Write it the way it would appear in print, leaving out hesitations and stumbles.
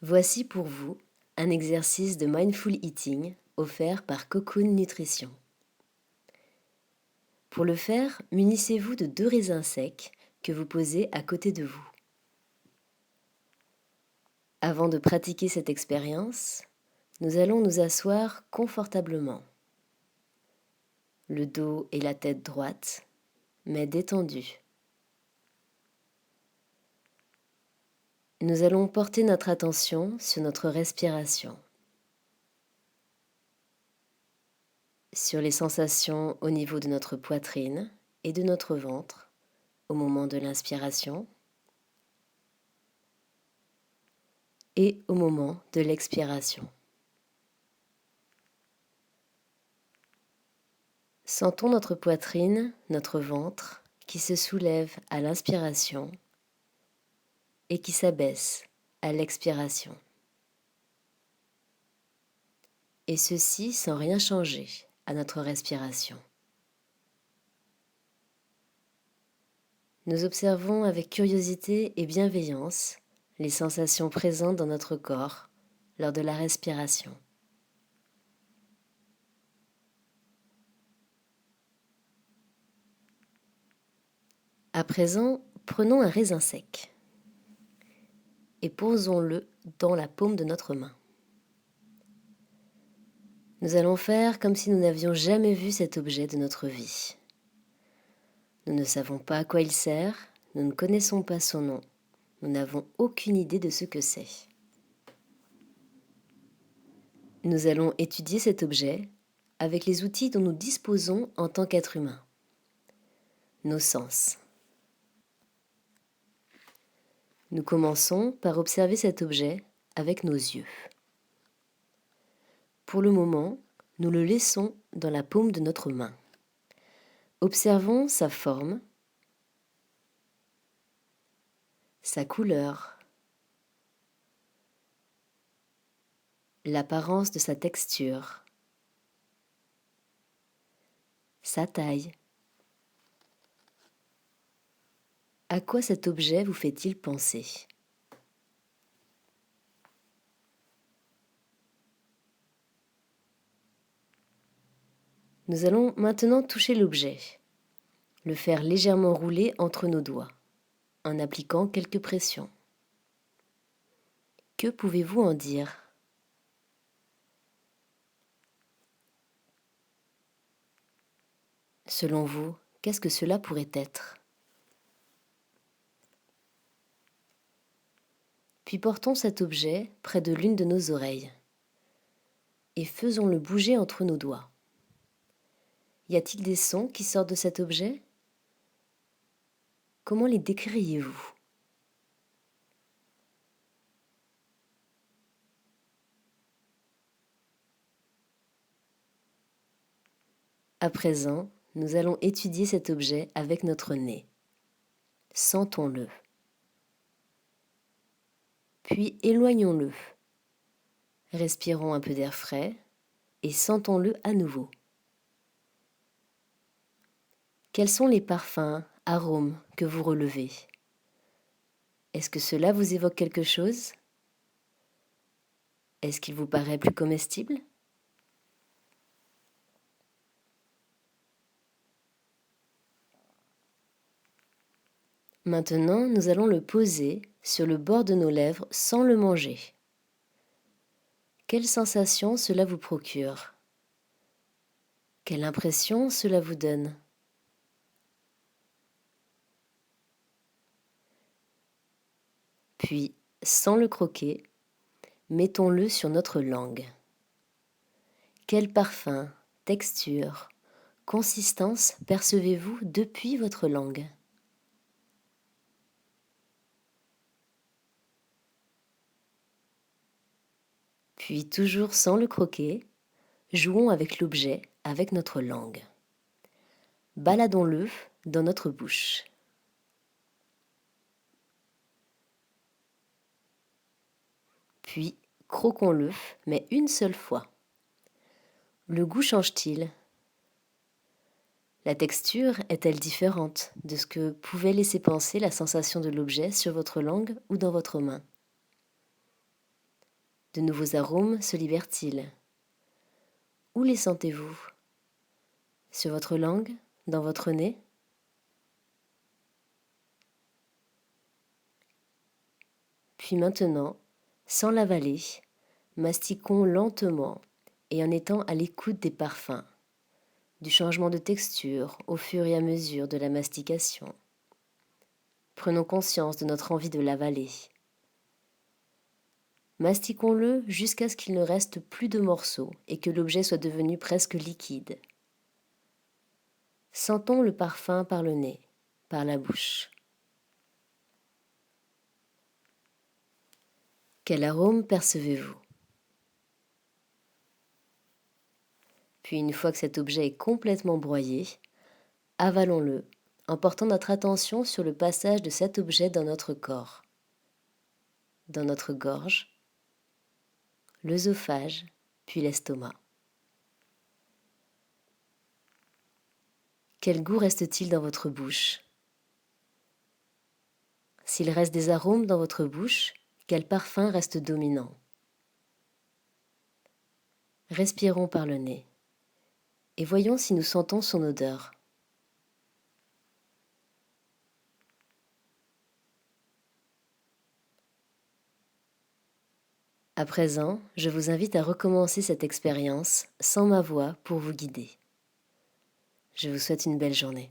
Voici pour vous un exercice de mindful eating offert par Cocoon Nutrition. Pour le faire, munissez-vous de 2 raisins secs que vous posez à côté de vous. Avant de pratiquer cette expérience, nous allons nous asseoir confortablement. Le dos et la tête droite, mais détendus. Nous allons porter notre attention sur notre respiration, sur les sensations au niveau de notre poitrine et de notre ventre au moment de l'inspiration et au moment de l'expiration. Sentons notre poitrine, notre ventre qui se soulève à l'inspiration et qui s'abaisse à l'expiration. Et ceci sans rien changer à notre respiration. Nous observons avec curiosité et bienveillance les sensations présentes dans notre corps lors de la respiration. À présent, prenons un raisin sec et posons-le dans la paume de notre main. Nous allons faire comme si nous n'avions jamais vu cet objet de notre vie. Nous ne savons pas à quoi il sert, nous ne connaissons pas son nom, nous n'avons aucune idée de ce que c'est. Nous allons étudier cet objet avec les outils dont nous disposons en tant qu'être humain, nos sens. Nous commençons par observer cet objet avec nos yeux. Pour le moment, nous le laissons dans la paume de notre main. Observons sa forme, sa couleur, l'apparence de sa texture, sa taille. À quoi cet objet vous fait-il penser ? Nous allons maintenant toucher l'objet, le faire légèrement rouler entre nos doigts, en appliquant quelques pressions. Que pouvez-vous en dire ? Selon vous, qu'est-ce que cela pourrait être ? Puis portons cet objet près de l'une de nos oreilles et faisons-le bouger entre nos doigts. Y a-t-il des sons qui sortent de cet objet ? Comment les décririez-vous ? À présent, nous allons étudier cet objet avec notre nez. Sentons-le. Puis éloignons-le. Respirons un peu d'air frais et sentons-le à nouveau. Quels sont les parfums, arômes que vous relevez ? Est-ce que cela vous évoque quelque chose ? Est-ce qu'il vous paraît plus comestible ? Maintenant, nous allons le poser sur le bord de nos lèvres sans le manger. Quelle sensation cela vous procure ? Quelle impression cela vous donne ? Puis, sans le croquer, mettons-le sur notre langue. Quel parfum, texture, consistance percevez-vous depuis votre langue ? Puis, toujours sans le croquer, jouons avec l'objet, avec notre langue. Baladons-le dans notre bouche. Puis, croquons-le, mais une seule fois. Le goût change-t-il ? La texture est-elle différente de ce que pouvait laisser penser la sensation de l'objet sur votre langue ou dans votre main ? De nouveaux arômes se libèrent-ils? Où les sentez-vous? Sur votre langue? Dans votre nez? Puis maintenant, sans l'avaler, mastiquons lentement et en étant à l'écoute des parfums, du changement de texture au fur et à mesure de la mastication. Prenons conscience de notre envie de l'avaler. Mastiquons-le jusqu'à ce qu'il ne reste plus de morceaux et que l'objet soit devenu presque liquide. Sentons le parfum par le nez, par la bouche. Quel arôme percevez-vous? Puis une fois que cet objet est complètement broyé, avalons-le en portant notre attention sur le passage de cet objet dans notre corps, dans notre gorge, l'œsophage, puis l'estomac. Quel goût reste-t-il dans votre bouche? S'il reste des arômes dans votre bouche, quel parfum reste dominant? Respirons par le nez et voyons si nous sentons son odeur. À présent, je vous invite à recommencer cette expérience sans ma voix pour vous guider. Je vous souhaite une belle journée.